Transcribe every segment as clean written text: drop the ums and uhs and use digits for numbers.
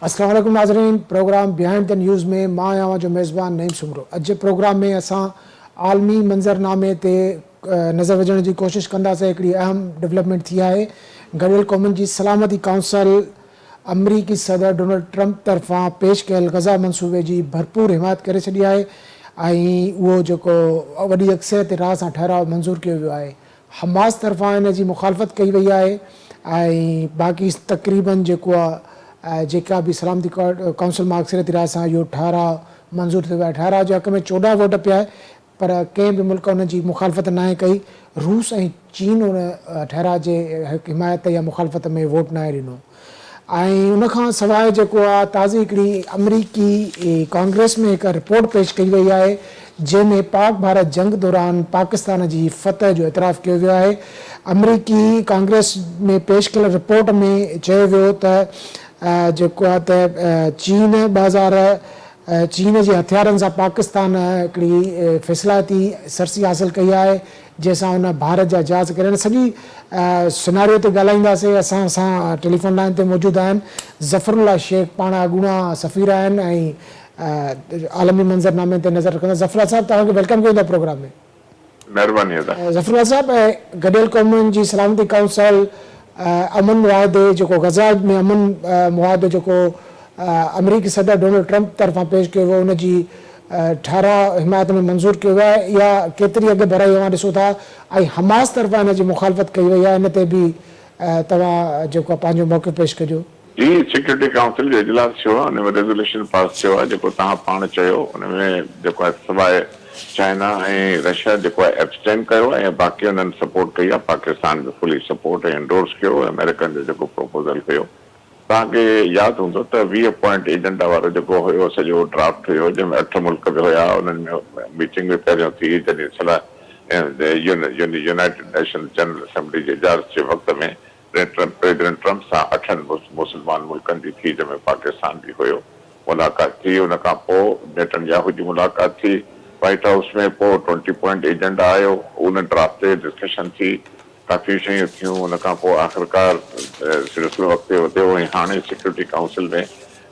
अस्सलाम वालेकुम नाज़रीन, प्रोग्राम बिहाइंड द न्यूज़ में मां आहियां जो मेज़बान नईम सुमरो। अॼु जे प्रोग्राम में असां आलमी मंज़रनामे ते नज़र विझण जी कोशिशि कंदासीं। हिकिड़ी अहम डेवलपमेंट थी आहे। गॾियल क़ौमुनि जी सलामती काउंसिल अमरीकी सदर डोनाल्ड ट्रंप तरफ़ां पेश कयल गज़ा मनसूबे जी भरपूर हिमायत करे छॾी आहे ऐं उहो जेको वॾी अक्सरियत राह सां ठहराव मंज़ूर कयो वियो आहे। हमास तरफ़ां इन जी मुखालफ़त कई वई आहे ऐं बाक़ी तक़रीबन जेको आहे जेका बि सलामती काउंसिल मां अक्सरियती राय सां इहो ठहराव मंज़ूर थियो आहे। ठहराव जे हक़ में 14 वोट पिया आहे, पर कंहिं बि मुल्क उन जी मुखालफ़त नाहे कई। रूस ऐं चीन उन ठहराव जे हिमायत या मुखालफ़त में वोट नाहे ॾिनो। ऐं उनखां सवाइ जेको आहे ताज़ी हिकिड़ी अमरीकी कांग्रेस में हिकु रिपोर्ट पेश कई वई आहे जंहिंमें पाक भारत जंग दौरान पाकिस्तान जी फतह जो एतिराफ़ कयो वियो आहे। अमरीकी कांग्रेस में पेश कयल रिपोर्ट में चयो वियो त जेको आहे त चीन जे हथियारनि सां पाकिस्तान हिकिड़ी फ़ैसिलाती सरसी हासिल कई आहे जंहिंसां हुन भारत जा जहाज़ करे सॼी सिनारियो ते ॻाल्हाईंदासीं। असां सां टेलीफोन लाइन ते मौजूदु आहिनि ज़फ़रुल्ला शेख, पाण अॻूणा सफ़ीर आहिनि ऐं आलमी मंज़रनामे ते नज़र रखंदा। ज़फ़रुल्ला साहिबु, तव्हांखे वेलकम कयूं था प्रोग्राम में। महिरबानी। ज़फ़रुल्ला साहिबु, गॾियल क़ौमुनि जी सलामती काउंसिल अमन मुआहदे जेको गज़ा में अमन मुआहदो जेको अमरीकी सदर डोनाल्ड ट्रंप तरफ़ां पेश कयो वियो उन जी ठहराव हिमायत में मंज़ूर कयो वियो आहे या केतिरी अॻु भराई तव्हां ॾिसो था ऐं हमास तरफ़ां इन जी मुखालफ़त कई वई आहे। इन ते बि तव्हां जेको पंहिंजो मौक़िफ़ पेश कजो। जी, सिक्योरिटी काउंसिल जो इजलास थियो आहे, हुन में रेज़ोल्यूशन पास थियो आहे जेको तव्हां पाण चयो। हुन में जेको आहे सवाइ चाइना ऐं रशिया जेको आहे एब्सटेन कयो आहे ऐं बाक़ी हुननि सपोर्ट कई आहे। पाकिस्तान बि फुली सपोर्ट ऐं एंडोर्स कयो। अमेरिकन जो जेको प्रपोज़ल हुयो, तव्हांखे यादि हूंदो त 20 पॉइंट एजेंडा वारो जेको हुयो सॼो ड्राफ्ट हुयो जंहिंमें 8 मुल्क बि हुया। उन्हनि में मीटिंग बि पहिरियों थी जॾहिं यूनाइटेड नेशन जनरल असेंबली जे इजाज़त जे वक़्त में प्रेसिडेंट ट्रंप सां 8 मुस्लमान मुल्कनि जी थी, जंहिंमें पाकिस्तान बि हुयो। मुलाक़ात थी, उन खां पोइ नेतन्याहू जी मुलाक़ात थी व्हाइट हाउस में। पोइ 20 पॉइंट एजेंडा आयो, उन ड्राफ्ट ते डिस्कशन थी, काफ़ी शयूं थियूं। उन खां पोइ आख़िरकार सिलसिलो अॻिते वधियो ऐं हाणे सिक्योरिटी काउंसिल में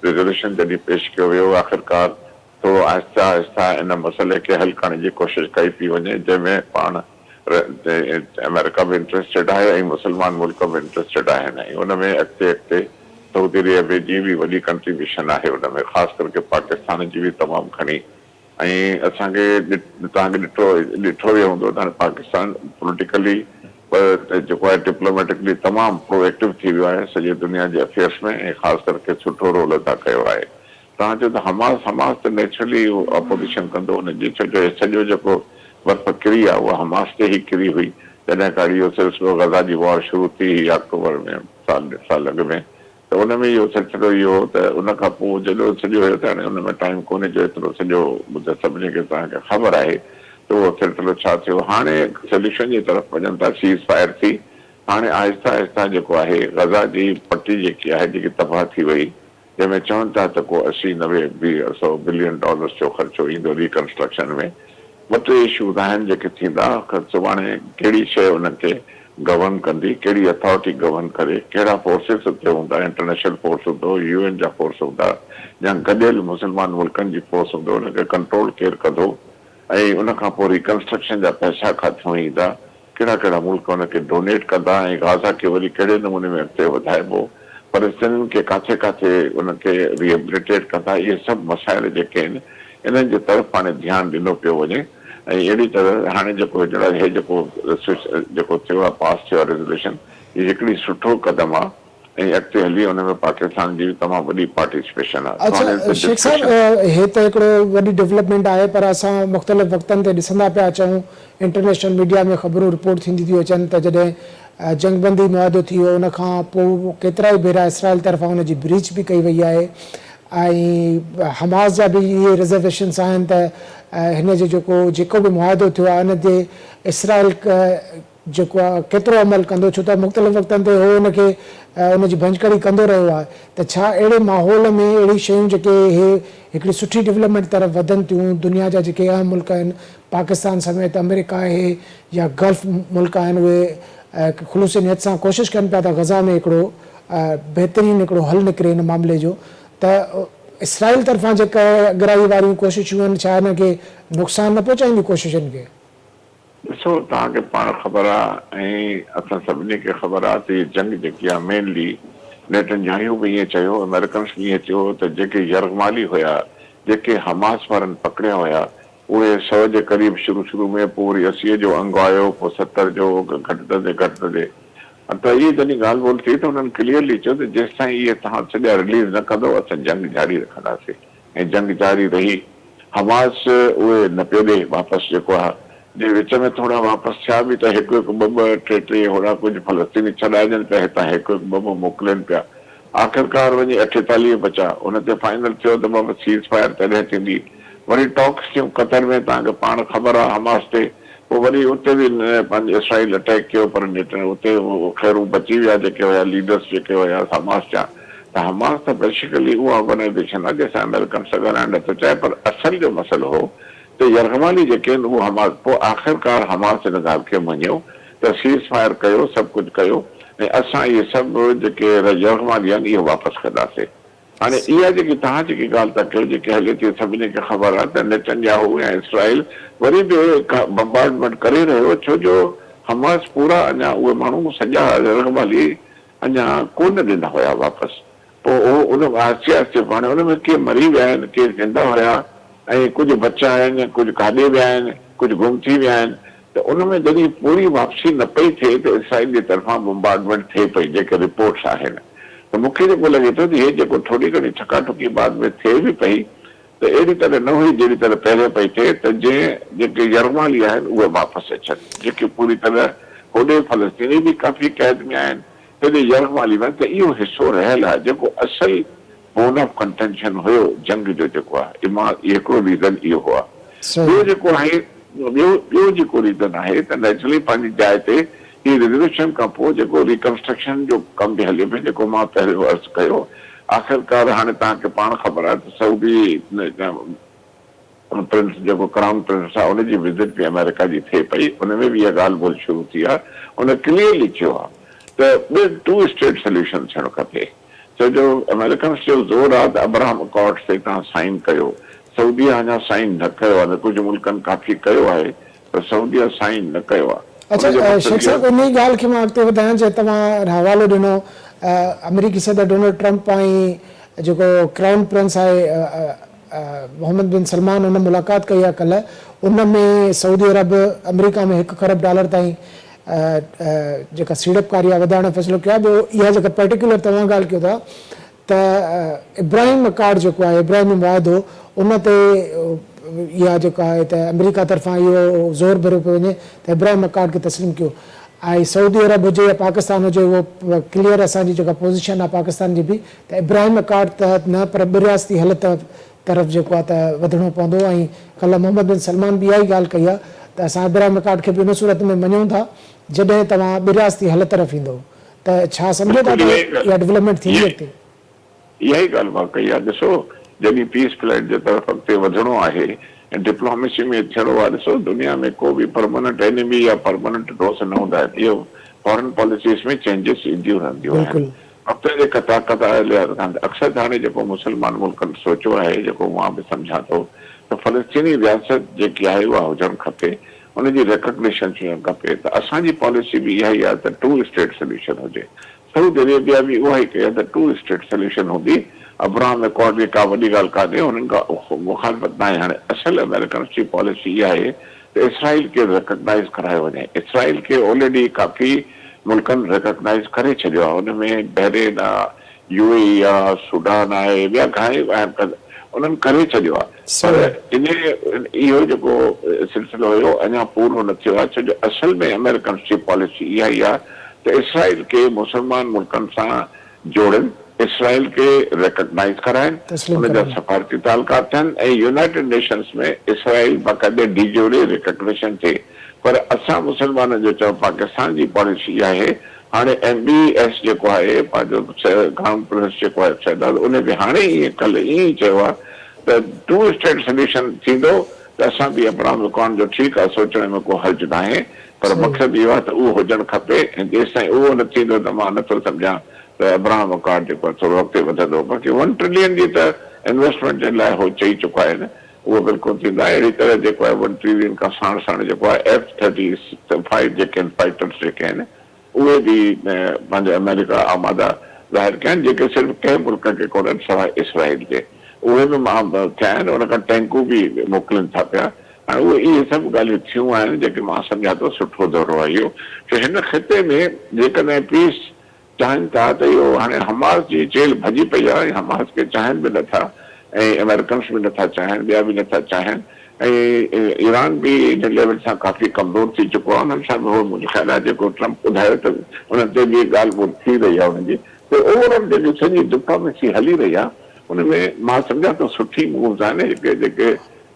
रेज़ोल्यूशन जॾहिं पेश कयो वियो, आख़िरकार थोरो आहिस्ता आहिस्ता इन मसइले खे हल करण जी कोशिशि कई पई वञे, जंहिंमें पाण अमेरिका बि इंट्रस्टेड आहे ऐं मुस्लमान मुल्क बि इंट्रस्टेड आहिनि। ऐं उन में अॻिते सऊदी अरेबिया जी बि वॾी कंट्रीब्यूशन आहे उन में, ख़ासि करके पाकिस्तान जी बि तमामु खणी। ऐं असांखे तव्हांखे ॾिठो वियो हूंदो त पाकिस्तान पोलिटिकली जेको आहे डिप्लोमेटिकली तमामु प्रोएक्टिव थी वियो आहे सॼी दुनिया जे अफेयर्स में ऐं ख़ासि करके सुठो रोल अदा कयो आहे। तव्हां चयो त हमास त नेचुरली अपोज़िशन कंदो हुनजी, छो जो सॼो जेको बर्फ़ किरी आहे उहा हमास ते ई किरी हुई जॾहिं खां इहो सिलसिलो गज़ा जी वॉर शुरू थी हुई अक्टूबर में साल अॻु में। त उन में इहो सिलसिलो इहो हो त उन खां पोइ जॾहिं सॼो हुयो त हाणे उन में टाइम कोन्हे जो एतिरो सॼो सभिनी खे तव्हांखे ख़बर आहे त उहो सिलसिलो छा थियो। हाणे सोल्यूशन जी तरफ़ वञनि था, सीज़ फायर थी। हाणे आहिस्ता आहिस्ता जेको आहे गज़ा जी पट्टी जेकी आहे जेकी तबाह थी वई, जंहिंमें चवनि था त को 80-90 बिलियन डॉलर्स जो ख़र्चो ईंदो रिकंस्ट्रक्शन में। ॿ टे इशूज़ आहिनि जेके थींदा। सुभाणे कहिड़ी शइ उनखे गवर्न कंदी, कहिड़ी अथॉरिटी गवर्न करे, कहिड़ा फोर्सिस उते हूंदा, इंटरनेशनल फोर्स हूंदो, UN जा फोर्स हूंदा या गॾियल मुस्लमान मुल्कनि जी फोर्स हूंदो, उनखे कंट्रोल केरु कंदो ऐं उन खां पोइ रिकंस्ट्रक्शन जा पैसा किथां ईंदा, कहिड़ा कहिड़ा मुल्क उनखे डोनेट कंदा ऐं गाज़ा खे वरी कहिड़े नमूने में अॻिते वधाइबो, फ़लस्तीनियुनि खे काथे काथे उनखे रिहेबिलिटेट कंदा। इहे सभु मसाइल जेके आहिनि इन्हनि जे तरफ़ हाणे ध्यानु ॾिनो पियो वञे। ऐं अहिड़ी तरह हाणे जेको जेको थियो आहे पास थियो आहे रेज़ोल्यूशन, इहा हिकिड़ी सुठो क़दम आहे ऐं अॻिते हली हुन में पाकिस्तान जी तमामु वॾी पार्टिसिपेशन आहे। अच्छा शेख साहिबु, हे त हिकिड़ो वॾी डेवलपमेंट आहे, पर असां मुख़्तलिफ़ वक़्तनि ते ॾिसंदा पिया अचूं, इंटरनेशनल मीडिया में ख़बरूं रिपोर्ट थींदी थियूं अचनि त जॾहिं जंगबंदी मुआहदो थी वियो उन खां पोइ केतिरा ई भेरा इसराइल तरफ़ां हुनजी ब्रीच बि कई वई आहे ऐं हमास जा बि इहे रिज़र्वेशन्स आहिनि त हिन जो जेको बि मुआहदो थियो आहे हुन ते इसराइल जेको आहे केतिरो अमल कंदो, छो त मुख़्तलिफ़ वक़्तनि ते उहो हुनखे हुनजी भंजकड़ी कंदो रहियो आहे। त छा अहिड़े माहौल में अहिड़ी शयूं जेके हे हिकिड़ी सुठी डेवलपमेंट तरफ़ वधनि थियूं, दुनिया जा जेके अहम मुल्क आहिनि पाकिस्तान समेत अमेरिका आहे या गल्फ मुल्क आहिनि, उहे ख़ुलूस नियत सां कोशिशि कनि पिया था गज़ा में हिकिड़ो बहितरीनु हिकिड़ो हल निकिरे हिन मामले जो, त इसराइल तरफ़ां जेका अॻराई वारियूं कोशिशूं आहिनि छा हिन खे नुक़सानु न पहुचाईंदियूं कोशिशुनि खे? ॾिसो तव्हांखे पाण ख़बर आहे ऐं असां सभिनी खे ख़बर आहे त हीअ जंग जेकी आहे मेनली नेतन्याहू बि ईअं चयो, अमेरिकन्स बि ईअं चयो त जेके यरगमाली हुया, जेके हमास वारनि पकड़िया हुया, उहे 100 जे क़रीब शुरू में, पोइ वरी 80 जो अंग आयो, पोइ 70 जो घटिजंदे त इहे जॾहिं ॻाल्हि ॿोल थी त हुननि क्लियरली चयो त जेसि ताईं इहे तव्हां सॼा रिलीज़ न कंदो असां जंग जारी रखंदासीं। ऐं जंग जारी रही। हमास उहे न पियो ॾे वापसि, जेको आहे जे विच में थोरा वापसि थिया बि त हिकु ॿ टे होड़ा कुझु फलस्तीनी छॾाइजनि पिया हितां, हिकु ॿ मोकिलनि पिया। आख़िरकार वञी 48 बचा, हुन ते फाइनल थियो त बाबा सीज़ फायर तॾहिं थींदी। वरी टॉक्स थियूं कतर में, तव्हांखे पाण ख़बर आहे हमास ते, पोइ वरी उते बि पंहिंजो इसराइल अटैक कयो, पर उते ख़ैर बची विया जेके हुया लीडर्स जेके हुया हमास जा। त हमास त बेसिकली उहा ऑर्गनाइज़ेशन आहे जंहिंसां अमेरिकन सां ॻाल्हाइण नथो चाहे, पर असल जो मसइलो हो त यरगमाली जेके आहिनि उहो हमास, पोइ आख़िरकार हमास हिन ॻाल्हि खे मञियो त सीज़ फायर कयो, सभु कुझु कयो ऐं असां इहे सभु जेके यरगमाली आहिनि इहे वापसि कंदासीं। हाणे इहा जेकी तव्हां जेकी ॻाल्हि था कयो, जेकी हले थी, सभिनी खे ख़बर आहे त नेतन्याहू ऐं इसराइल वरी बि बम्बार्डमेंट करे रहियो, छो जो हमास पूरा अञा उहे माण्हू सॼा यरगमाली अञा कोन ॾिना हुया वापसि। पोइ उन आहिस्ते आहिस्ते पाण उन में के मरी विया आहिनि, के ज़िंदा हुया ऐं कुझु बचा आहिनि, कुझु काॾे विया आहिनि, कुझु गुम थी विया आहिनि। त उन में जॾहिं पूरी वापसी न पई थिए त इसराइल जे तरफ़ां बम्बार्डमेंट थिए पई, जेके रिपोर्ट्स आहिनि। त मूंखे जेको लॻे थो त इहे जेको थोरी घणी ठकाठुकी बाद में थिए बि पई त अहिड़ी तरह न हुई जहिड़ी तरह पहिरियों पई थिए, त जेके यरगमाली आहिनि उहे वापसि अचनि, जेके पूरी तरह होॾे फलस्तीनी बि काफ़ी क़ैद में आहिनि, हेॾे यरगमाली में। त इहो हिसो रहियल आहे जेको असल बोन ऑफ कंटेंशन हुयो जंग जो, जेको आहे हिकिड़ो रीज़न इहो हुआ। ॿियो जेको आहे, ॿियो जेको रीज़न आहे त नेचुरली पंहिंजी जाइ ते हीअ रिजर्वेशन खां पोइ जेको रिकंस्ट्रक्शन जो कमु बि हले पियो, जेको मां पहिरियों अर्ज़ु कयो। आख़िरकार हाणे तव्हांखे पाण ख़बर आहे त सऊदी प्रिंस जेको क्राउन प्रिंस आहे उनजी विज़िट बि अमेरिका जी थिए पई, उन में बि इहा ॻाल्हि ॿोल शुरू थी आहे। उन क्लियरली चयो आहे त 2 स्टेट सोल्यूशन थियणु खपे, छो जो अमेरिकन्स जो ज़ोर आहे त अब्राहम अकॉर्ड्स ते तव्हां साइन कयो। सऊदीअ अञा साइन न कयो आहे, कुझु मुल्कनि काफ़ी कयो आहे, पर सऊदीअ साइन न कयो आहे। अच्छा शेख साहब, उन ॻाल्हि खे मां अॻिते वधायां, जे तव्हां हवालो ॾिनो अमेरिकी सदर डोनाल्ड ट्रंप ऐं जेको क्राउन प्रिंस आहे मोहम्मद बिन सलमान, हुन मुलाक़ात कई आहे कल्ह। उन में सऊदी अरब अमेरिका में $1 खरब ताईं जेका सीड़पकारी आहे वधाइण जो फ़ैसिलो कयो आहे। ॿियो इहा जेका पर्टिकुलर तव्हां ॻाल्हि कयो था त इब्राहिम अकार्ड जेको आहे, इब्राहिमी मुआदो, उन ते इहा जेका आहे त अमेरिका तरफ़ां इहो ज़ोर भरियो पियो वञे त इब्राहिम अकार्ड खे तस्लीम कयो। ऐं सऊदी अरब हुजे या पाकिस्तान हुजे, उहो क्लियर असांजी जेका पोज़ीशन आहे पाकिस्तान जी बि, त इब्राहिम अकार्ड तहत न पर ॿिरियासती हलत तरफ़ जेको आहे त वधिणो पवंदो। ऐं कल्ह मोहम्मद बिन सलमान बि इहा ई ॻाल्हि कई आहे त असां इब्राहिम अकार्ड खे बि उन सूरत में मञूं था जॾहिं तव्हां ॿिरियासती हलत तरफ़ ईंदो। त छा सम्झो था त इहा डेवलपमेंट थींदी अॻिते? इहा ई ॻाल्हि मां कई आहे। ॾिसो, जॾहिं पीस फ्लैट जे तरफ़ अॻिते वधिणो आहे ऐं डिप्लोमेसी में थियणो आहे, ॾिसो दुनिया में को बि परमानेंट एनिमी या परमानेंट दोस्त न हूंदा आहिनि। इहो फॉरेन पॉलिसीज़ में चेंजिस ईंदियूं रहंदियूं आहिनि। हफ़्ते जे अक्सर हाणे जेको मुस्लमान मुल्कनि सोचियो आहे, जेको मां बि सम्झां थो, त फलस्तीनी रियासत जेकी आहे उहा हुजणु खपे, उनजी रिकग्निशन थियणु खपे। त असांजी पॉलिसी बि इहा ई आहे त 2 स्टेट सोल्यूशन हुजे। सऊदी अरेबिया बि उहा ई कई आहे त 2 स्टेट सोल्यूशन हूंदी। अब्राहम अकॉर्ड जी का वॾी ॻाल्हि कान्हे, हुननि खां मुखालफ़त न आहे। हाणे असल अमेरिकन जी पॉलिसी इहा आहे त इसराइल खे रिकग्नाइज़ करायो वञे। इसराइल खे ऑलरेडी काफ़ी मुल्कनि रिकग्नाइज़ करे छॾियो आहे। हुनमें बहरेन आहे, UAE आहे, सूडान आहे, ॿिया घणेई आहिनि, उन्हनि करे छॾियो आहे। पर इहो जेको सिलसिलो हुयो अञा पूरो न थियो आहे, छो जो असल में अमेरिकन जी पॉलिसी इहा ई आहे त इसराइल खे मुस्लमान मुल्कनि सां जोड़नि, इसराइल खे रिकग्नाइज़ कराइनि, हुनजा सफ़ारती तालुकात थियनि ऐं यूनाइटेड नेशंस में इसराइल बाक़ाइदे डी जोड़े रिकग्निशन थिए। पर असां मुस्लमाननि जो चओ, पाकिस्तान जी पॉलिसी इहा आहे। हाणे MBS जेको आहे, पंहिंजो क्राउन प्रिंस जेको आहे शहज़ादो, उन बि हाणे ईअं कल्ह ईअं ई चयो आहे त 2 स्टेट सोल्यूशन थींदो त असां बि अब्राहम अकॉर्ड जो ठीकु आहे, सोचण में को हर्ज न आहे, पर मक़सदु इहो आहे त उहो हुजणु खपे। ऐं जेसि ताईं उहो न थींदो त मां नथो सम्झां त अब्राहम अकॉर्ड जेको आहे थोरो अॻिते वधंदो। बाक़ी 1 ट्रिलियन जी त इन्वेस्टमेंट जे लाइ हो चई चुका आहिनि, उहो बिल्कुलु थींदा। अहिड़ी तरह जेको आहे 1 ट्रिलियन खां साण साण जेको आहे F-35 जेके आहिनि फाइटर्स जेके आहिनि उहे बि पंहिंजा अमेरिका आमादा ज़ाहिर कया आहिनि, जेके सिर्फ़ु कंहिं मुल्क खे कोन्हनि सवाइ इसराइल जे, उहे बि थिया आहिनि। उन खां टैंकूं बि मोकिलनि था पिया। हाणे उहे इहे सभु ॻाल्हियूं थियूं आहिनि जेके मां सम्झां थो सुठो दौरो आहे इहो, छो हिन ख़िते में जेकॾहिं पीस चाहिनि था त इहो हाणे हमास जी जेल भॼी पई आहे, हमास खे चाहिनि बि नथा ऐं अमेरिकन्स बि नथा चाहिनि, ॿिया बि नथा चाहिनि, ऐं ईरान बि इन लेवल सां काफ़ी कमज़ोर थी चुको आहे। उन्हनि सां बि उहो मुंहिंजो ख़्यालु आहे जेको ट्रम्प ॿुधायो त उन ते बि ॻाल्हि ॿोल थी रही आहे हुनजी। त ओवरऑल जेकी सॼी डिप्लोमेसी हली रही आहे उनमें मां सम्झां थो सुठी मूव्स आहिनि जेके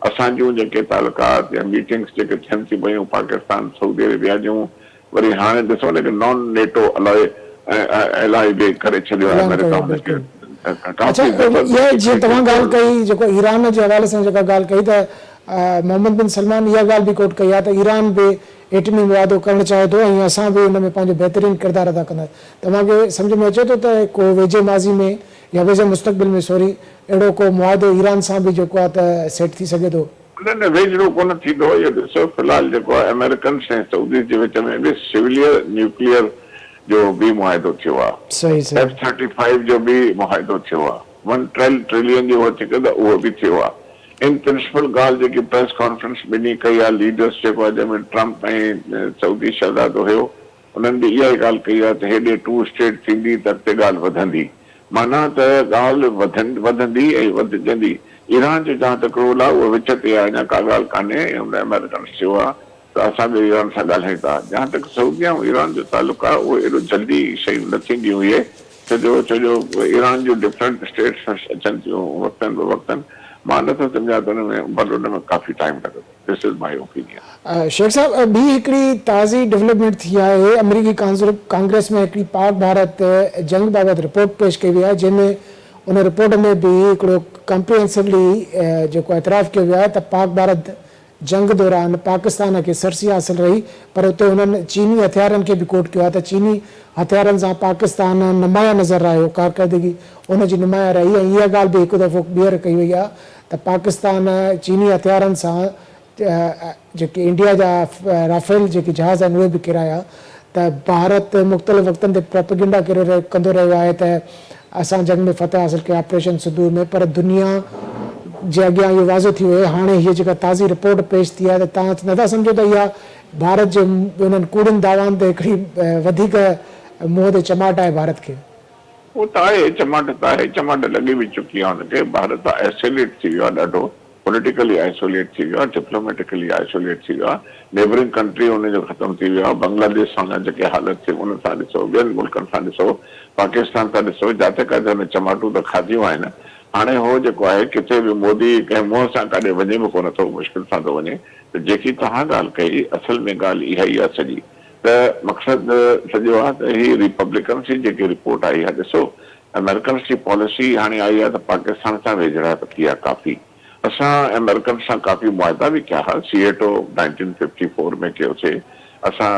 असांजूं जेके तालुकात या मीटिंग्स जेके थियनि थी पयूं पाकिस्तान सऊदी अरेबिया जूं, वरी हाणे ॾिसो न कि नॉन नेटो अलाए बि करे छॾियो आहे ऐलान अमेरिका कयो हुनखे। बिल्कुलु। अच्छा, इहा जीअं तव्हां ॻाल्हि कई जेको ईरान जे हवाले सां जेका ॻाल्हि कई त मोहम्मद बिन सलमान इहा ॻाल्हि बि कोट कई आहे त ईरान बि एटमी मुआदो करणु चाहे थो ऐं असां बि हुन में पंहिंजो बहितरीनु किरदारु अदा कंदा। तव्हांखे सम्झ में अचे थो त को वेझे माज़ी में या वेझे मुस्तक़बिल में अहिड़ो को मुआदो ईरान सां बि जेको आहे त सेट थी सघे थो? न वेझड़ो कोन थींदो। इहो ॾिसो फ़िलहालु जेको आहे अमेरिकन ऐं सऊदी जे विच में बि सिविलियर न्यूक्लियर जो बि मुआदो थियो आहे, सही सही F-35 जो बि मुआदो थियो आहे, 1 ट्रिलियन जो जेको आहे उहो बि थियो आहे। इन प्रिंसिपल ॻाल्हि जेकी प्रेस कॉन्फ्रेंस ॿिन्ही कई आहे लीडर्स जेको आहे जंहिंमें ट्रम्प ऐं सऊदी शहज़ादो हुयो, उन्हनि बि इहा ई ॻाल्हि कई आहे त हेॾे 2 स्टेट थींदी त अॻिते ॻाल्हि वधंदी, माना त ॻाल्हि वधंदी ऐं वधजंदी। ईरान जो जहां तक रोल आहे उहो विच ते आहे, अञा का ॻाल्हि कान्हे। हुन अमेरिकन चयो आहे त असां बि ईरान सां ॻाल्हायूं था। जहां तक सऊदी ऐं ईरान जो तालुक आहे उहो एॾो जल्दी शयूं न थींदियूं इहे, छो ईरान जूं डिफरेंट स्टेट्स अचनि थियूं वक़्तनि ब वक़्तनि। मां नथो सम्झां त हुन में काफ़ी टाइम लॻंदो। This is my opinion. शेख साहब, ॿी हिकिड़ी ताज़ी डेवलपमेंट थी आहे। अमरीकी कांग्रेस में हिकिड़ी पाक भारत जंग बाबति रिपोर्ट पेश कई वई आहे, जंहिंमें उन रिपोर्ट में बि हिकिड़ो कंप्रिहेंसिवली जेको एतिराफ़ कयो वियो आहे त पाक भारत जंग दौरान पाकिस्तान खे सरसी हासिल रही, पर उते हुननि चीनी हथियारनि खे बि कोट कयो आहे त चीनी हथियारनि सां पाकिस्तान नुमाया नज़र आयो, कारकर्दगी उनजी नुमाया रही। ऐं इहा ॻाल्हि बि हिकु दफ़ो ॿीहर कई वई आहे त पाकिस्तान चीनी हथियारनि सां जेके इंडिया जा राफेल जेके जहाज़ आहिनि उहे बि किराया, त भारत मुख़्तलिफ़ वक़्तनि ते प्रोपेगेंडा कंदो रहियो आहे त असां जंग में फतह हासिल कया ऑपरेशन सिंदूर में, पर दुनिया जे अॻियां इहो वाज़ो थी वियो। हाणे हीअ जेका ताज़ी रिपोर्ट पेश थी आहे त तव्हां नथा सम्झो त इहा भारत जे उन्हनि कूड़नि दावानि ते हिकिड़ी वधीक मुंहं ते चमाट आहे भारत खे? उहो त आहे, चमाट त आहे, चमाट लॻी बि चुकी आहे हुनखे। भारत आइसोलेट थी वियो आहे ॾाढो, पॉलिटिकली आइसोलेट थी वियो आहे, डिप्लोमेटिकली आइसोलेट थी वियो आहे। नेबरिंग कंट्री हुनजो ख़तमु थी वियो आहे। बांग्लादेश सां जेके हालत थी उन सां ॾिसो, ॿियनि मुल्कनि सां ॾिसो, पाकिस्तान सां ॾिसो, जिते किथे हुन चमाटूं त खाधियूं आहिनि। हाणे हो जेको आहे किथे बि मोदी कंहिं मुंहं सां काॾे वञे बि कोन थो, मुश्किल सां थो वञे। त जेकी तव्हां ॻाल्हि कई असल में ॻाल्हि इहा ई आहे सॼी, त मक़सदु सॼो आहे त हीअ रिपब्लिकन्स जी जेकी रिपोर्ट आई आहे, ॾिसो अमेरिकन्स जी पॉलिसी हाणे आई आहे त पाकिस्तान सां वेझड़ा थी आहे काफ़ी। असां अमेरिकन सां काफ़ी मुआदा बि कया हुआ, सीएटो 1954 में कयोसीं। असां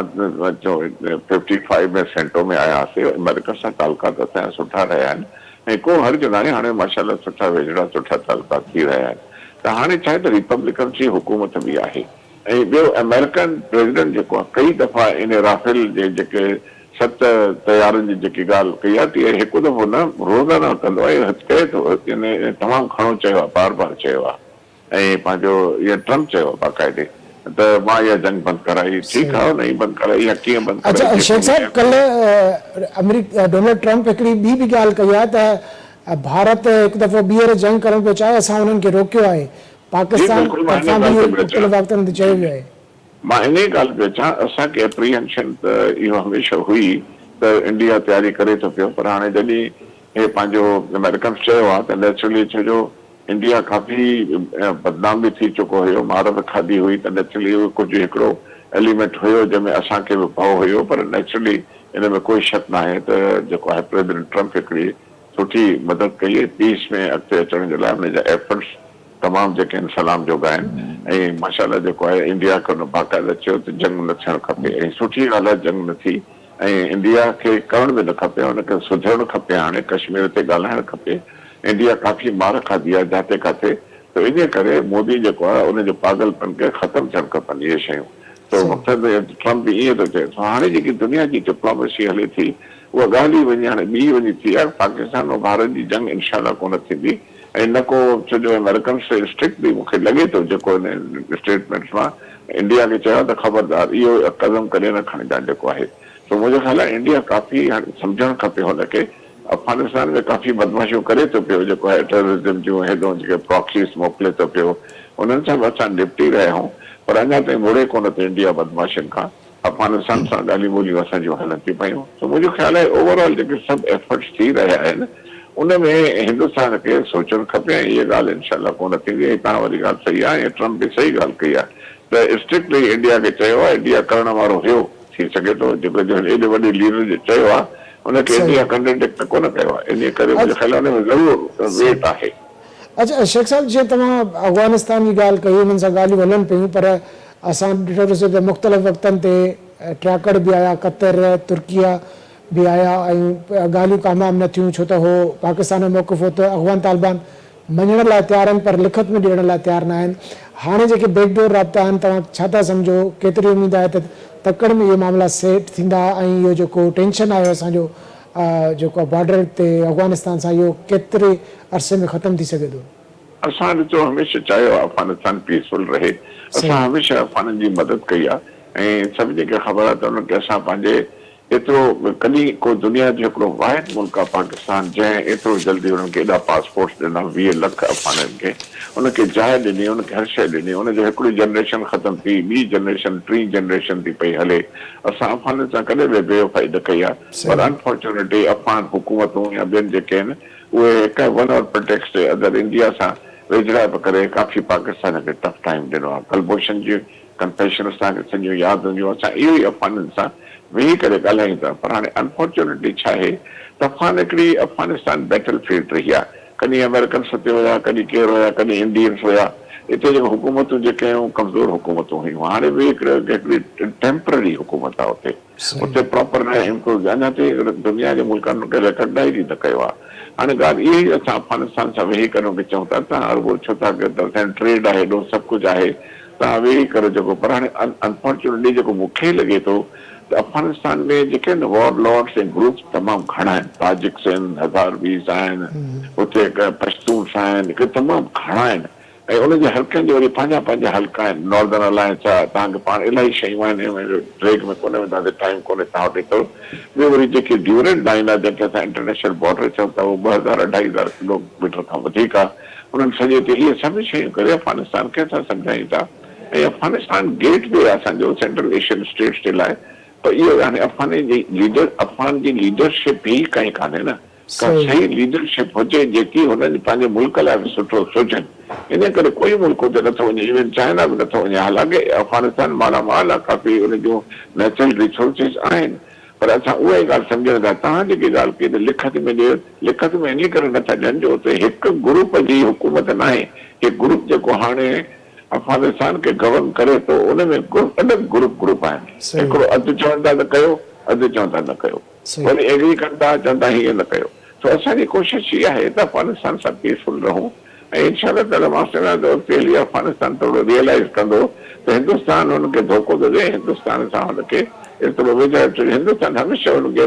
55 में सेंटो में आयासीं। अमेरिका सां तालुकात असांजा सुठा रहिया आहिनि ऐं को हर्ज न आहे। हाणे माशाल्लाह सुठा वेझड़ा सुठा तालुकात थी रहिया आहिनि। त हाणे छा आहे त रिपब्लिकन जी हुकूमत बि आहे। ऐं ॿियो अमेरिकन प्रेसिडेंट जेको आहे कई दफ़ा इन राफेल जे जेके 7 तयारनि जी जेकी ॻाल्हि कई आहे, तीअं हिकु दफ़ो न रोज़ाना कंदो आहे, चए थो तमामु घणो चयो आहे, बार बार चयो आहे। ऐं पंहिंजो इहा ट्रम्प चयो आहे बाक़ाइदे त मां इहा जंग बंदि कराई। ठीकु आहे, नहीं बंदि कराई या कीअं बंदि कराई। अच्छा शेख साहब, कल्ह डोनाल्ड ट्रम्प हिकिड़ी ॿी बि ॻाल्हि कई आहे त भारत हिकु दफ़ो ॿीहर जंग करणु पियो चाहे, असां हुननि खे रोकियो आहे। पाकिस्तान तरफ़ां बि मुख़्तलिफ़ वक़्तनि ते चयो वियो आहे। मां इन ई ॻाल्हि पियो अचां, असांखे एप्रीहेंशन त इहो हमेशह हुई त इंडिया तयारी करे थो पियो, पर हाणे जॾहिं हे पंहिंजो अमेरिकन चयो आहे त नेचुरली छो इंडिया काफ़ी बदनाम बि थी चुको हुयो, मार बि खाधी हुई, त नेचुरली कुझु हिकिड़ो एलिमेंट हुयो जंहिंमें असांखे बि भउ हुयो। पर नेचुरली इन में कोई शक न आहे त जेको आहे प्रेसिडेंट ट्रम्प हिकिड़ी सुठी मदद कई आहे पीस में अॻिते अचण जे लाइ। हुनजा एफर्ट्स तमामु जेके आहिनि सलाम जोगा आहिनि। ऐं माशाल्लाह जेको आहे इंडिया खे बाक़ाइदा चयो त जंग न थियणु खपे, ऐं सुठी ॻाल्हि आहे जंग न थी। ऐं इंडिया खे करण बि न खपे, हुनखे सुधरणु खपे, हाणे कश्मीर ते ॻाल्हाइणु खपे। इंडिया काफ़ी मार खाधी आहे जिते किथे, त इन करे मोदी जेको आहे उनजो पागलपन खे ख़तमु थियणु खपनि इहे शयूं। तो मक़सदु ट्रम्प बि ईअं थो चए। हाणे जेकी दुनिया जी डिप्लोमेसी हले थी उहा ॻाल्हि ई वञे हाणे ॿी वञी थी आहे, पाकिस्तान ऐं भारत जी जंग इनशाला कोन थींदी। ऐं न को छोजो अमेरिकन स्ट्रिक्टली मूंखे लॻे थो जेको हिन स्टेटमेंट्स मां इंडिया खे चयो त ख़बरदार इहो कदम कॾहिं न खणिजा जेको आहे। त मुंहिंजो ख़्यालु आहे इंडिया काफ़ी हाणे सम्झणु खपे हुनखे। अफगानिस्तान में काफ़ी बदमाशियूं करे थो पियो, जेको आहे टेररिज़म जूं हेॾो जेके प्रॉक्सीस मोकिले थो पियो, उन्हनि सां बि असां निपटी रहिया आहियूं, पर अञा ताईं मुड़े कोन थो इंडिया बदमाशियुनि खां। अफगानिस्तान सां ॻाल्हियूं ॿोलियूं असांजियूं हलनि थी पयूं। त मुंहिंजो ख़्यालु आहे ओवरऑल जेके सभु एफर्ट्स थी रहिया आहिनि उन में हिंदुस्तान खे सोचणु खपे ऐं इहा ॻाल्हि इनशाला कोन थींदी। ऐं तव्हां वारी ॻाल्हि सही आहे ऐं ट्रम्प बि सही ॻाल्हि कई आहे त स्ट्रिक्टली इंडिया खे चयो आहे, इंडिया करण वारो हुयो थी सघे थो, जेको एॾे वॾे लीडर जो चयो आहे उनखे इंडिया कंडेक्ट कोन कयो आहे, इन करे मुंहिंजो ख़्यालु आहे हुन में ज़रूरु वेट आहे। अच्छा शेख साहब, जीअं तव्हां अफ़गानिस्तान जी ॻाल्हि कई, उन्हनि सां ॻाल्हियूं हलनि पियूं, पर असां ॾिठोसीं त मुख़्तलिफ़ वक़्तनि ते ट्रैकड़ बि आया, कतर तुर्किया बि आया ऐं ॻाल्हियूं कामयाबु न थियूं, छो त हो पाकिस्तान जो मौक़िफ़ हो त अफ़गान तालिबान मञण लाइ तयारु आहिनि पर लिखत में ॾियण लाइ तयारु न आहिनि। हाणे जेके बैकडोर राब्ता आहिनि, तव्हां छा था सम्झो, केतिरी उमेद आहे त तकड़ में इहे मामला सेट थींदा ऐं इहो जेको टेंशन आहे असांजो जेको बॉर्डर ते अफ़गानिस्तान सां, इहो केतिरे अरसे में ख़तमु थी सघे थो? असां ॾिसो हमेशह चाहियो आहे अफ़गानिस्तान पीसफुल रहे, असां हमेशह अफ़गाननि जी मदद कई आहे ऐं सभिनी खे ख़बर आहे त उन्हनि खे असां पंहिंजे एतिरो कॾहिं को दुनिया जो हिकिड़ो वाहिद मुल्क आहे पाकिस्तान जंहिं एतिरो जल्दी उन्हनि खे एॾा पासपोर्ट्स ॾिना 20 लख अफ़गाननि खे, उनखे जाइ ॾिनी, उनखे हर शइ ॾिनी, उनजो हिकिड़ी जनरेशन ख़तमु थी, ॿी जनरेशन टी जनरेशन थी पई हले। असां अफ़गान सां कॾहिं बि बेवफ़ाई न कई आहे, पर अनफॉर्चुनेटली अफ़गान हुकूमतूं या ॿियनि जेके आहिनि उहे हिकु वन और प्रोटेक्ट अगरि इंडिया सां वेझड़ा करे काफ़ी पाकिस्तान खे टफ टाइम ॾिनो आहे। कलभूषण जी कंफेशन असांखे सॼियूं यादि हूंदियूं, असां इहो ई अफ़गाननि सां वेही करे ॻाल्हायूं था। पर हाणे अनफॉर्चुनेटली छा आहे त अफ़गान हिकिड़ी अफ़गानिस्तान बैटल फील्ड रही आहे, कॾहिं अमेरिकन्स हुते हुया, कॾहिं केरु हुया, कॾहिं इंडियंस हुया, हिते जेके हुकूमतूं जेके आहियूं कमज़ोर हुकूमतूं हुयूं, हाणे बि हिकिड़ी टेम्पररी हुकूमत आहे हुते, हुते प्रॉपर न इम्प्रूव, अञा ताईं दुनिया जे मुल्कनि खे रिकॉग्नाइज़ ई न कयो आहे। हाणे ॻाल्हि इहा ई असां अफ़गानिस्तान सां वेही करे उनखे चऊं था तव्हां हर छो था कयो, ट्रेड आहे, हेॾो सभु कुझु आहे, तव्हां वेही करे जेको, पर हाणे अनफॉर्चुनेटली जेको मूंखे लॻे थो त अफ़गानिस्तान में जेके आहिनि वॉर लॉर्ड्स ऐं ग्रुप्स तमामु घणा आहिनि, ताजिक्स आहिनि, हज़ारबीस आहिनि, हुते पश्तून्स आहिनि, हिकु तमामु घणा आहिनि ऐं उनजे हल्कनि जो वरी पंहिंजा पंहिंजा हल्का आहिनि। नॉर्दर्न अलायंस आहे, तव्हांखे पाण इलाही शयूं आहिनि, ट्रेक में कोन्हे वेंदासीं, टाइम कोन्हे तव्हां वटि थोरो। ॿियो वरी जेके ड्यूरेंट लाइन आहे जंहिंखे असां इंटरनेशनल बॉर्डर चऊं था, उहो 2000-2500 किलोमीटर खां वधीक आहे, उन्हनि सॼे ते इहे सभु शयूं करे अफ़गानिस्तान खे असां सम्झायूं था। ऐं अफ़गानिस्तान गेट बि आहे असांजो सेंट्रल एशियन स्टेट्स जे लाइ, पर इहो हाणे अफ़गान जी लीडरशिप ई काई कान्हे न, का सही लीडरशिप हुजे जेकी हुननि पंहिंजे मुल्क लाइ बि सुठो सोचनि, इन करे कोई मुल्क हुते नथो वञे, इवन चाइना बि नथो वञे। हालांकि अफ़गानिस्तान मालामाल आहे, काफ़ी उन जूं नेचुरल रिसोर्सिस आहिनि, पर असां उहा ई ॻाल्हि सम्झनि था। तव्हां जेकी ॻाल्हि कई त लिखत में ॾियो, लिखत में इन करे नथा ॾियनि जो हुते हिकु ग्रुप जी हुकूमत न आहे, हिकु ग्रुप जेको हाणे अफ़गानिस्तान खे गवर्न करे थो, उन में अलॻि ग्रुप आहिनि, हिकिड़ो अधु चवनि था त कयो, अधु चवनि था न कयो, वरी एग्री कनि था, चवनि था हीअं न कयो। त असांजी कोशिशि इहा आहे त अफ़गानिस्तान सां पीसफुल रहूं ऐं इनशाला ताला मां सम्झां थो अॻिते अफ़गानिस्तान थोरो रियलाइज़ कंदो त हिंदुस्तान हुनखे धोखो थो ॾिए, हिंदुस्तान सां हुनखे एतिरो वेझाए। हिंदुस्तान हमेशह हुनखे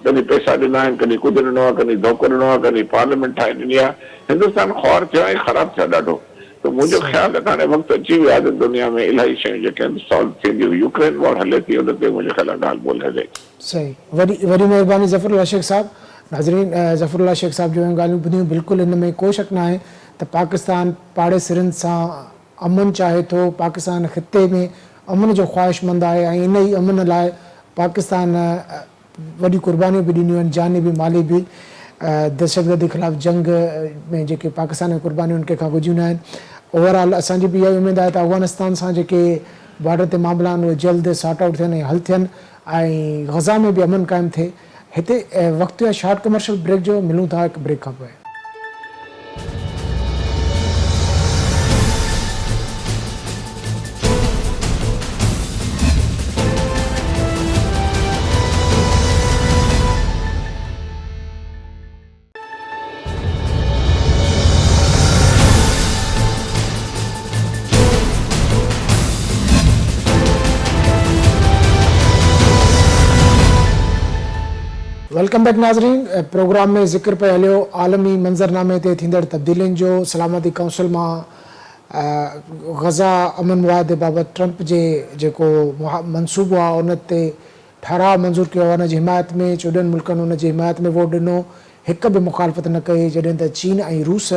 कॾहिं पैसा ॾिना आहिनि, कॾहिं कुझु ॾिनो आहे, कॾहिं धोखो ॾिनो आहे, कॾहिं पार्लियामेंट ठाहे ॾिनी आहे, हिंदुस्तान ख़्वार थियो ऐं ख़राबु थियो ॾाढो। त मुंहिंजो ख़्यालु आहे हाणे वक़्तु अची वियो आहे त दुनिया में इलाही शयूं जेके आहिनि सॉल्व थींदियूं। यूक्रेन वॉर हले थी, हुन ते मुंहिंजो ख़्यालु आहे ॻाल्हि ॿोल हले। सही, वरी महिरबानी ज़फ़रुल्लाह शेख साहब। नाज़रीन, ज़फ़रुल्लाह शेख साहब जो ॻाल्हियूं ॿुधियूं, बिल्कुलु हिन में को शक न आहे त पाकिस्तान पाड़े सिरनि सां अमन चाहे थो, पाकिस्तान ख़िते में अमन जो ख़्वाहिशमंद आहे ऐं इन ई अमन लाइ पाकिस्तान वॾी कुर्बानियूं बि ॾिनियूं आहिनि, जानी बि माली बि। दहशतगर्दी ख़िलाफ़ जंग में जेके पाकिस्तान में कुर्बानियूं उनखे खां गुज़िरियूं आहिनि। ओवरऑल असांजी बि इहा उमेदु आहे त अफ़गानिस्तान सां जेके बॉर्डर ते मामला आहिनि उहे जल्द सॉर्ट आउट थियनि ऐं हल थियनि ऐं गज़ा में बि अमन क़ाइमु थिए। हिते वक़्तु आहे शॉर्ट कमर्शियल ब्रेक जो, मिलूं था हिकु ब्रेक खां पोइ। वेलकम बैक नाज़रीन। प्रोग्राम में ज़िक्र पे हलियो आलमी मंज़रनामे ते थींदड़ तब्दीलियुनि जो। सलामती काउंसिल मां गज़ा अमन मुआहदे बाबति ट्रंप जे जेको मनसूबो आहे उन ते ठहराव मंज़ूर कयो आहे। उन जी हिमायत में 14 मुल्कनि उन जी हिमायत में वोट ॾिनो, हिक बि मुखालफ़त न कई, जॾहिं त चीन ऐं रूस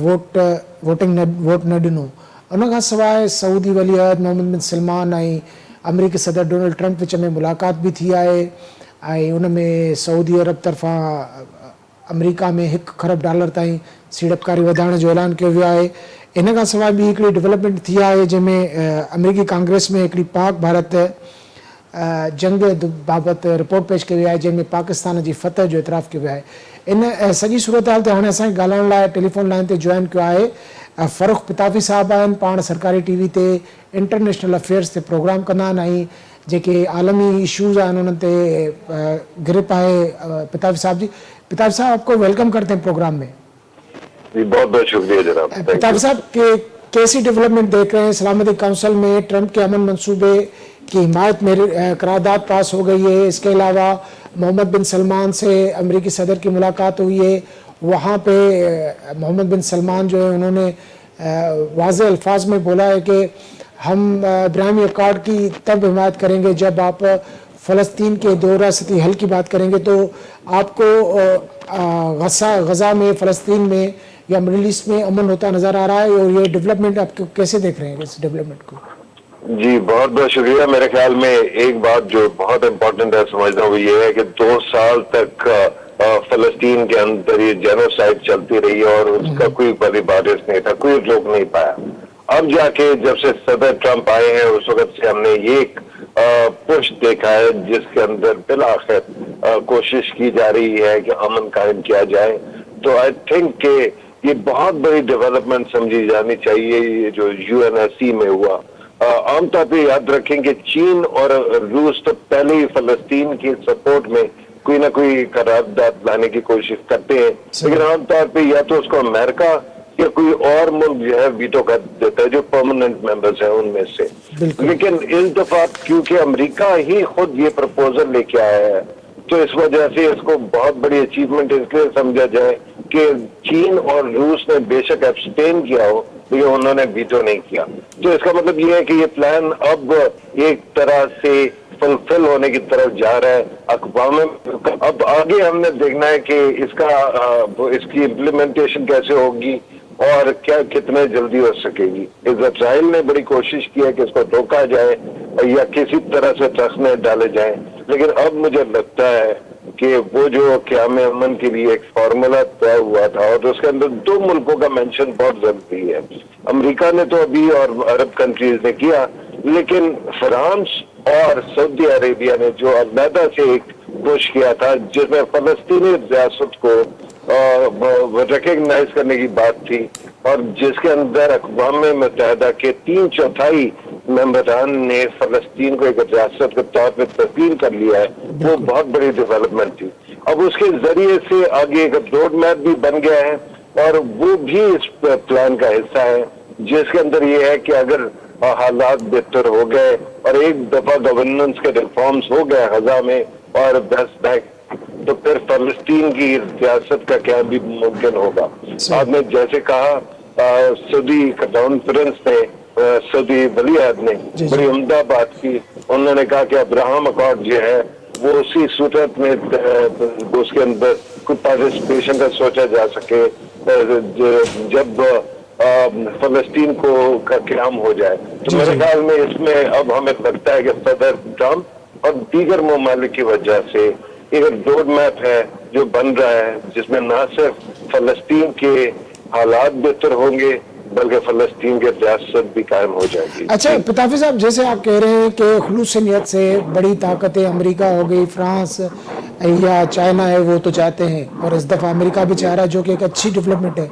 वोट न ॾिनो। उन खां सवाइ सऊदी वली अहद मोहम्मद बिन सलमान ऐं अमरीकी सदर डोनाल्ड ट्रंप विच में मुलाक़ात बि थी आहे ऐं उन में सऊदी अरब तरफ़ां अमरीका में $1 खरब ताईं सीड़पकारी वधाइण जो ऐलान कयो वियो आहे। इन खां सवाइ ॿी हिकिड़ी डेवलपमेंट थी आहे जंहिंमें अमरीकी कांग्रेस में हिकिड़ी पाक भारत जंग बाबति रिपोर्ट पेश कई वई आहे, जंहिंमें पाकिस्तान जी फतह जो एतिराफ़ कयो वियो आहे। इन सॼी सूरत हाल ते हाणे असांखे ॻाल्हाइण लाइ टेलीफोन लाइन ते जॉइन कयो आहे फ़ारूक पिताफ़ी साहिबु आहिनि। पाण सरकारी टीवी ते इंटरनेशनल अफेयर्स ते प्रोग्राम कंदा आहिनि ऐं जेके आलमी इशूज़ आहिनि उन्हनि ते गिरिप आहे। पिताफ़ी साहब जी, पिताफ़ी साहब आपको वेलकम करते हैं प्रोग्राम में। जी बहुत बहुत शुक्रिया जनाब। पिताफ़ी साहब कैसी डेवलपमेंट देख रहे हैं? सलामती काउंसिल में ट्रंप के अमन मंसूबे की हिमायत में करारदाद पास हो गई है। इसके अलावा मोहम्मद बिन सलमान से अमरीकी सदर की मुलाकात हुई है। वहाँ पे मोहम्मद बिन सलमान जो है उन्होंने वाज़े अल्फाज में बोला है कि हम इब्राहिमी अकॉर्ड की तब हिमायत करेंगे जब आप फ़लस्तीन के दो रियासती हल की बात करेंगे। तो आपको गज़ा में, फ़लस्तीन में या मिडिल ईस्ट में अमन होता नज़र आ रहा है और ये डेवलपमेंट आप कैसे देख रहे हैं इस डेवलपमेंट को? जी बहुत बहुत शुक्रिया। मेरे ख्याल में एक बात जो बहुत इम्पोर्टेंट है समझना वो ये है कि 2 साल तक फलस्तीन के अंदर ये जेनोसाइड चलती रही और उसका कोई परिबारिश नहीं था, कोई रोक नहीं पाया। अब जाके जब से सदर ट्रंप आए हैं उस वक्त से हमने ये पुश देखा है जिसके अंदर बिलाखिर कोशिश की जा रही है कि अमन कायम किया जाए। तो आई थिंक कि ये बहुत बड़ी डेवलपमेंट समझी जानी चाहिए ये जो यूएनएससी में हुआ। आमतौर पे याद रखें कि चीन और रूस तो पहले ही फलस्तीन की सपोर्ट में कोई ना कोई करारदाद लाने की कोशिश करते हैं, लेकिन आमतौर पे या तो उसको अमेरिका या कोई और मुल्क जो है वीटो कर देता है जो परमानेंट मेंबर्स हैं उनमें से। लेकिन इस दफा क्योंकि अमेरिका ही खुद ये प्रपोजल लेके आया है तो इस वजह से इसको बहुत बड़ी अचीवमेंट इसलिए समझा जाए कि चीन और रूस ने बेशक एब्सटेन किया हो लेकिन उन्होंने वीटो नहीं किया। तो इसका मतलब ये है कि ये प्लान अब एक तरह से फुलफिल होने की तरफ जा रहा है। अखबार में अब आगे हमने देखना है कि इसकी इम्प्लीमेंटेशन कैसे होगी और क्या कितने जल्दी हो सकेगी। इजराइल ने बड़ी कोशिश की है कि इसको रोका जाए या किसी तरह से ट्रस्ट में डाले जाए, लेकिन अब मुझे लगता है कि वो जो क़याम अमन के लिए एक फार्मूला तय हुआ था और उसके अंदर 2 मुल्कों का मेंशन बहुत जरूरी है। अमेरिका ने तो अभी और अरब कंट्रीज ने किया, लेकिन फ्रांस और सऊदी अरेबिया ने जो अलहदा से एक पुश किया था जिसमें फलस्तीनी रियासत को रिकग्नाइज करने की बात थी और जिसके अंदर अक़वाम मुत्तहिदा के 3/4 मेंबरान ने फलस्तीन को एक रियासत के तौर पर तस्लीम कर लिया है, वो बहुत बड़ी डेवलपमेंट थी। अब उसके जरिए से आगे एक रोड मैप भी बन गया है और वो भी इस प्लान का हिस्सा है जिसके अंदर ये है कि अगर हालात बेहतर हो गए और एक दफा गवर्नेंस के रिफॉर्म्स हो गए गजा में और वेस्ट बैंक तो फिर फलस्तीन की रियासत का क्या भी मुमकिन होगा। आपने जैसे कहा सऊदी क्राउन प्रिंस ने सऊदी वली अहद ने बड़ी उम्दा बात की। उन्होंने कहा कि अब्राहम अकॉर्ड जो है वो उसी सूरत में उसके अंदर कोई पार्टिसिपेशन का सोचा जा सके जब फलस्तीन का क़याम हो जाए। तो मेरे ख्याल में इसमें अब हमें लगता है कि सदर ट्रंप और दीगर ममालिक की वजह से एक रोड मैप है जो बन रहा है जिसमें न सिर्फ फलस्तीन के हालात बेहतर होंगे बल्कि फलस्तीन के रियासत भी कायम हो जाएगी। अच्छा पिताफ़ी साहब, जैसे आप कह रहे हैं कि खुलूस नियत से बड़ी ताकतें अमेरिका हो गई, फ्रांस या चाइना है वो तो चाहते हैं और इस दफ़ा अमेरिका भी चाह रहा है जो कि एक अच्छी डेवलपमेंट है।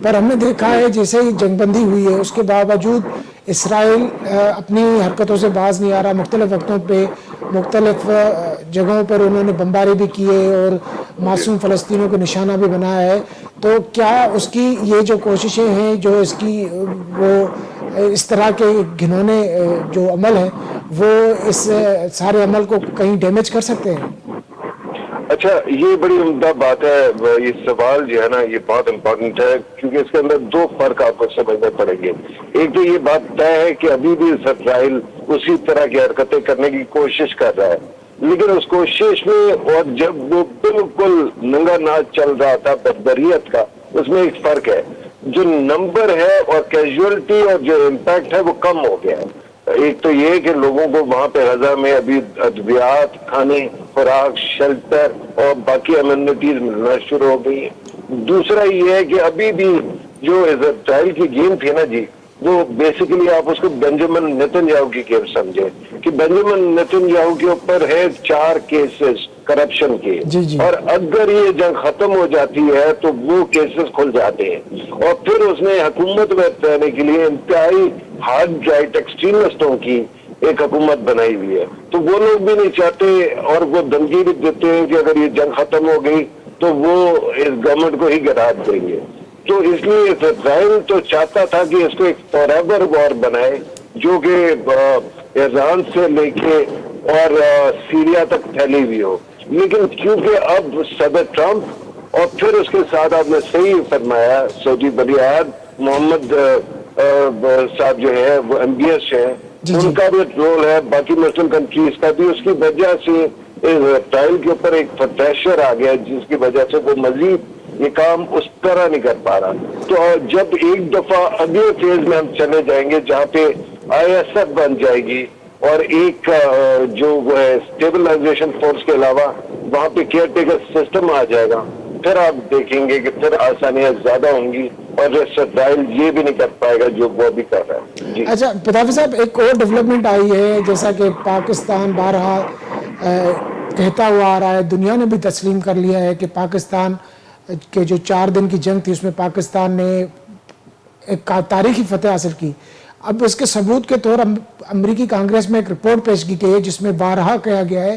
पर हमने देखा है जैसे ही जंगबंदी हुई है उसके बावजूद इसराइल अपनी हरकतों से बाज नहीं आ रहा। मुख्तलिफ वक्तों पे मुख्तलिफ जगहों पर उन्होंने बमबारी भी की है और मासूम फ़लस्तीनियों को निशाना भी बनाया है। तो क्या उसकी ये जो कोशिशें हैं जो इसकी वो इस तरह के घिनौने जो अमल हैं वो इस सारे अमल को कहीं डैमेज कर सकते हैं? اچھا یہ بڑی عمدہ بات ہے، یہ سوال جو ہے نا یہ بہت امپورٹنٹ ہے، کیونکہ اس کے اندر دو فرق آپ کو سمجھنے پڑیں گے۔ ایک تو یہ بات طے ہے کہ ابھی بھی اسرائیل اسی طرح کی حرکتیں کرنے کی کوشش کر رہا ہے، لیکن اس کوشش میں اور جب وہ بالکل ننگا ناچ چل رہا تھا بربریت کا، اس میں ایک فرق ہے، جو نمبر ہے اور کیجویلٹی اور جو امپیکٹ ہے وہ کم ہو گیا ہے۔ ایک تو یہ کہ لوگوں کو وہاں پہ غزہ میں ابھی ادویات، کھانے، خوراک، شیلٹر اور باقی امینٹیز ملنا شروع ہو گئی ہیں۔ دوسرا یہ ہے کہ ابھی بھی جو اسرائیل کی گیم تھی نا جی، وہ بیسیکلی آپ اس کو بنجامن نیتن یاہو کی گیم سمجھے کہ بنجامن نیتن یاہو کے اوپر ہے 4 کیسز کرپشن کے، جی جی اور اگر یہ جنگ ختم ہو جاتی ہے تو وہ کیسز کھل جاتے ہیں، اور پھر اس نے حکومت میں رہنے کے لیے انتہائی ہارڈ رائٹ ایکسٹریمسٹوں کی ایک حکومت بنائی ہوئی ہے۔ تو وہ لوگ بھی نہیں چاہتے، اور وہ دھمکی بھی دیتے ہیں کہ اگر یہ جنگ ختم ہو گئی تو وہ اس گورنمنٹ کو ہی گرا دیں گے۔ تو اس لیے اسرائیل تو چاہتا تھا کہ اس کو ایک فار ایور وار بنائے، جو کہ ایران سے لے کے اور سیریا تک پھیلی ہوئی ہو، لیکن کیونکہ اب صدر ٹرمپ اور پھر اس کے ساتھ آپ نے صحیح فرمایا سعودی ولی عہد محمد صاحب جو ہے وہ MBS ہیں، ان کا بھی رول ہے، باقی مسلم کنٹریز کا بھی، اس کی وجہ سے اسرائیل کے اوپر ایک پریشر آ گیا جس کی وجہ سے وہ مزید یہ کام اس طرح نہیں کر پا رہا۔ تو جب ایک دفعہ اگلے فیز میں ہم چلے جائیں گے جہاں پہ ISF بن جائے گی اور ایک جو وہ ہے اسٹیبلائزیشن فورس کے علاوہ وہاں پہ کیئر ٹیکر سسٹم آ جائے گا، پھر آپ دیکھیں گے کہ پھر آسانیاں زیادہ ہوں گی، اور اسرائیل یہ بھی نہیں کر پائے گا جو وہ ابھی کر رہا ہے۔ جی اچھا پتافی صاحب، ایک اور ڈیولپمنٹ آئی ہے، جیسا کہ پاکستان بارہا کہتا ہوا آ رہا ہے، دنیا نے بھی تسلیم کر لیا ہے کہ پاکستان کے جو 4 دن کی جنگ تھی اس میں پاکستان نے ایک تاریخی فتح حاصل کی۔ اب اس کے ثبوت کے طور امریکی کانگریس میں ایک رپورٹ پیش کی گئی ہے جس میں بارہا کہا گیا ہے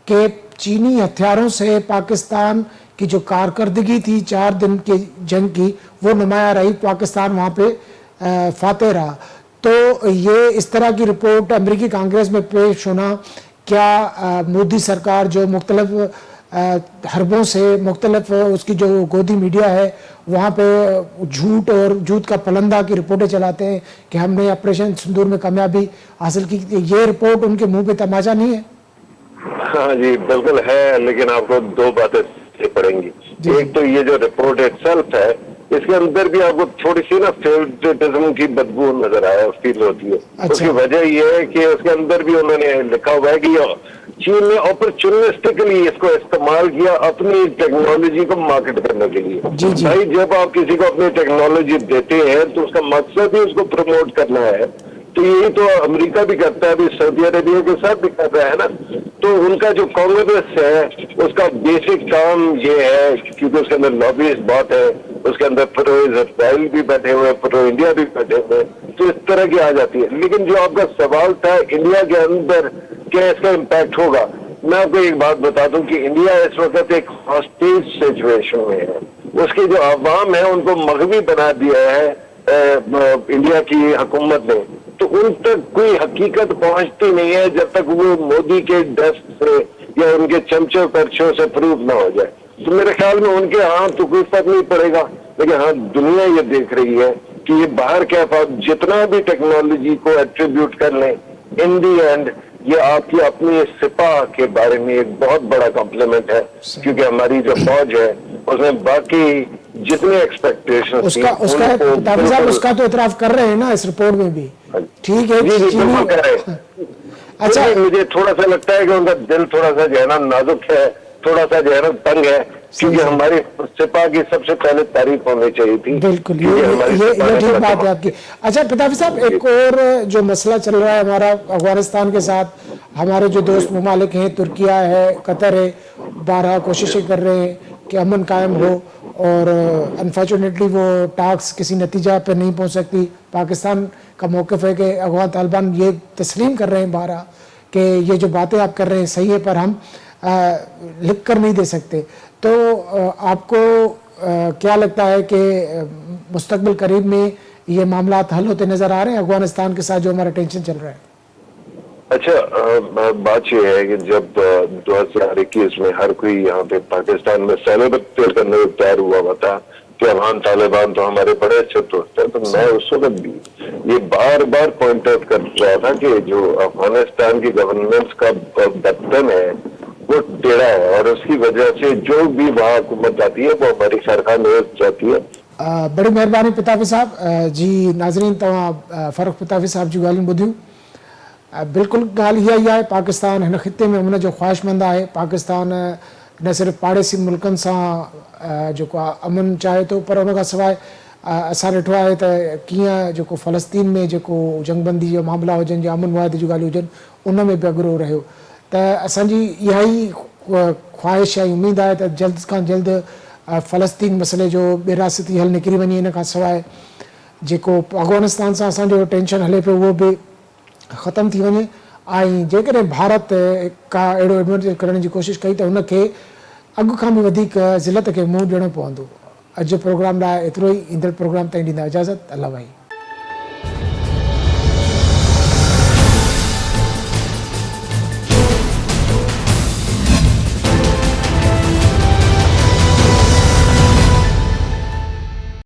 کہ چینی ہتھیاروں سے پاکستان کی جو کارکردگی تھی 4 دن کی جنگ کی وہ نمایاں رہی، پاکستان وہاں پہ فاتح رہا۔ تو یہ اس طرح کی رپورٹ امریکی کانگریس میں پیش ہونا، کیا مودی سرکار جو مختلف حربوں سے مختلف اس کی جو گودی میڈیا ہے وہاں پہ جھوٹ اور جھوٹ کا پلندہ کی رپورٹیں چلاتے ہیں کہ ہم نے آپریشن سندور میں کامیابی حاصل کی، یہ رپورٹ ان کے منہ پہ تماچا نہیں ہے؟ ہاں جی بالکل ہے، لیکن آپ کو 2 باتیں پڑیں گی۔ ایک تو یہ جو رپورٹ ایٹسیلف ہے، اس کے اندر بھی آپ کو تھوڑی سی نا فیوریٹزم کی بدبو نظر آیا، فیل ہوتی ہے۔ اس کی وجہ یہ ہے کہ اس کے اندر بھی انہوں نے لکھا ہوا ہے کہ چین نے اپرچونسٹکلی اس کو استعمال کیا اپنی ٹیکنالوجی کو مارکیٹ کرنے کے لیے۔ بھائی جب آپ کسی کو اپنی ٹیکنالوجی دیتے ہیں تو اس کا مقصد ہی اس کو پروموٹ کرنا ہے، تو یہی تو امریکہ بھی کرتا ہے، ابھی سعودی عربیہ کے ساتھ بھی کر رہا ہے نا۔ تو ان کا جو کانگریس ہے اس کا بیسک کام یہ ہے، کیونکہ اس کے اندر لابیز بہت ہے، اس کے اندر پرو اسرائیل بھی بیٹھے ہوئے، پرو انڈیا بھی بیٹھے ہوئے، تو اس طرح کی آ جاتی ہے۔ لیکن جو آپ کا سوال تھا انڈیا کے اندر کیا اس کا امپیکٹ ہوگا، میں آپ کو ایک بات بتا دوں کہ انڈیا اس وقت ایک ہاسٹیج سچویشن میں ہے، اس کی جو عوام ہے ان کو مغوی بنا دیا ہے انڈیا کی حکومت نے، تو ان تک کوئی حقیقت پہنچتی نہیں ہے جب تک وہ مودی کے ڈیسک سے یا ان کے چمچوں پرچوں سے پروف نہ ہو جائے۔ تو میرے خیال میں ان کے ہاں تو کوئی فرق نہیں پڑے گا، لیکن ہاں دنیا یہ دیکھ رہی ہے کہ یہ باہر کیا جتنا بھی ٹیکنالوجی کو ایٹریبیوٹ کر لیں، ان دی اینڈ یہ آپ کی اپنی سپاہ کے بارے میں ایک بہت بڑا کمپلیمنٹ ہے، کیونکہ ہماری جو فوج ہے اس میں باقی جتنے ایکسپیکٹیشن اس کا تو اعتراف کر رہے ہیں نا اس رپورٹ میں بھی، ٹھیک ہے جی بالکل کہہ رہے ہیں۔ اچھا مجھے تھوڑا سا لگتا ہے کہ ان کا دل تھوڑا سا جو ہے نا نازک ہے، تھوڑا سا جو ہے نا تنگ ہے، کیونکہ ہماری سپاہ کی سب سے پہلے تعریف ہونے چاہیے تھی۔ بالکل یہ ٹھیک بات ہے آپ کی۔ اچھا پتافی صاحب، ایک اور جو مسئلہ چل رہا ہے ہمارا افغانستان کے ساتھ، ہمارے جو دوست ممالک ہیں، ترکیہ ہے، قطر ہے، بارہا کوششیں کر رہے ہیں کہ امن قائم ہو، اور انفارچونیٹلی وہ ٹاکس کسی نتیجہ پہ نہیں پہنچ سکتی۔ پاکستان کا موقف ہے کہ افغان طالبان یہ تسلیم کر رہے ہیں بارہا کہ یہ جو باتیں آپ کر رہے ہیں صحیح ہے، پر ہم لکھ کر نہیں دے سکتے۔ تو آپ کو کیا لگتا ہے کہ مستقبل قریب میں یہ معاملات حل ہوتے نظر آ رہے ہیں افغانستان کے ساتھ جو ہمارا ٹینشن چل رہا ہے؟ अच्छा, बात यह है कि जब 2021 में हर कोई यहाँ पे पाकिस्तान में सेलिब्रेट करने को तैयार हुआ था कि अफगान तालिबान तो हमारे बड़े अच्छे दोस्त हैं, तो मैं उस वक्त भी ये बार बार पॉइंट आउट कर रहा था कि जो अफगानिस्तान की गवर्नेंस का बर्तन है वो टेढ़ा है, और उसकी वजह से जो भी वहाँ हुकूमत आती है वो हमारी सरकार में जाती है। बड़ी महिरबानी पिताफी साहब। जी नाज़रीन, तव्हां फ़ारूक पिताफी साहब जी ॻाल्हियूं ॿुधियूं। बिल्कुलु ॻाल्हि इहा ई आहे, पाकिस्तान हिन ख़िते में उन जो ख़्वाहिशमंद आहे। पाकिस्तान न सिर्फ़ु पाड़ेसी मुल्कनि सां जेको आहे अमन चाहे थो, पर उन खां सवाइ असां ॾिठो आहे त कीअं जेको फ़लस्तीन में जेको जंगबंदी जो मामला हुजनि या अमन मुआदे जूं ॻाल्हियूं हुजनि, उन में बि अॻिरो रहियो। त असांजी इहा ई ख़्वाहिश ऐं उमेदु आहे त जल्द खां जल्द फ़लस्तीन मसइले जो बेरासती हल निकिरी वञे। इन खां सवाइ जेको अफ़गानिस्तान सां असांजो टेंशन हले पियो उहो बि ख़तमु थी वञे। ऐं जेकॾहिं भारत का अहिड़ो एडवांटेज करण जी कोशिशि कई त हुनखे अॻु खां बि वधीक ज़िलत खे मुंहुं ॾियणो पवंदो। अॼु प्रोग्राम लाइ एतिरो ई। ईंदड़ प्रोग्राम ताईं ॾींदा इजाज़त। अल्लाह भाई।